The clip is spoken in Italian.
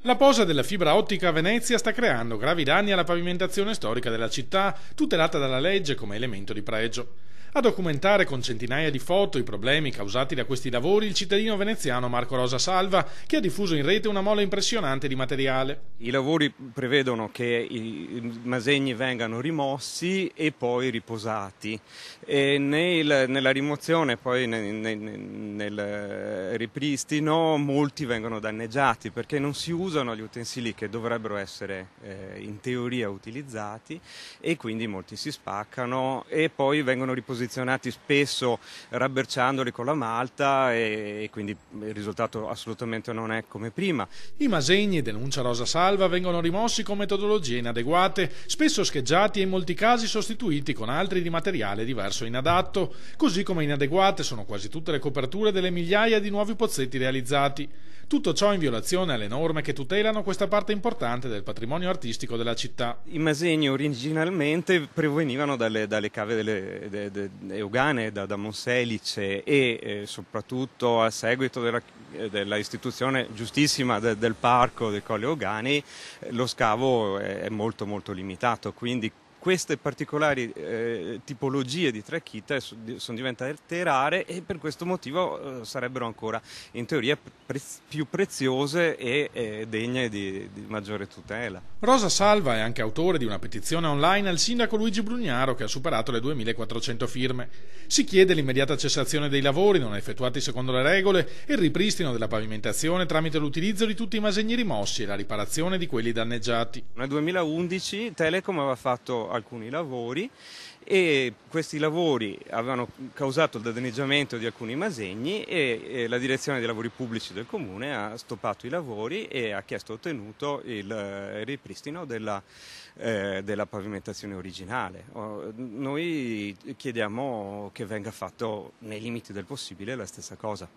La posa della fibra ottica a Venezia sta creando gravi danni alla pavimentazione storica della città, tutelata dalla legge come elemento di pregio. A documentare con centinaia di foto i problemi causati da questi lavori il cittadino veneziano Marco Rosa Salva, che ha diffuso in rete una mole impressionante di materiale. I lavori prevedono che i masegni vengano rimossi e poi riposati. E nella rimozione e poi nel ripristino molti vengono danneggiati perché non si usano gli utensili che dovrebbero essere in teoria utilizzati, e quindi molti si spaccano e poi vengono riposizionati spesso rabberciandoli con la malta, e quindi il risultato assolutamente non è come prima. I masegni, denuncia Rosa Salva, vengono rimossi con metodologie inadeguate, spesso scheggiati e in molti casi sostituiti con altri di materiale diverso e inadatto, così come inadeguate sono quasi tutte le coperture delle migliaia di nuovi pozzetti realizzati. Tutto ciò in violazione alle norme che tutelano questa parte importante del patrimonio artistico della città. I masegni originalmente provenivano dalle cave euganee, da Monselice, e soprattutto a seguito della istituzione giustissima del parco dei Colli Euganei, lo scavo è molto molto limitato, quindi queste particolari tipologie di tracchite sono diventate rare, e per questo motivo sarebbero ancora in teoria più preziose e degne di maggiore tutela. Rosa Salva è anche autore di una petizione online al sindaco Luigi Brugnaro, che ha superato le 2400 firme. Si chiede l'immediata cessazione dei lavori non effettuati secondo le regole e il ripristino della pavimentazione tramite l'utilizzo di tutti i masegni rimossi e la riparazione di quelli danneggiati. Nel 2011 Telecom aveva fatto alcuni lavori, e questi lavori avevano causato il danneggiamento di alcuni masegni, e la direzione dei lavori pubblici del comune ha stoppato i lavori e ha chiesto e ottenuto il ripristino della pavimentazione originale. Noi chiediamo che venga fatto nei limiti del possibile la stessa cosa.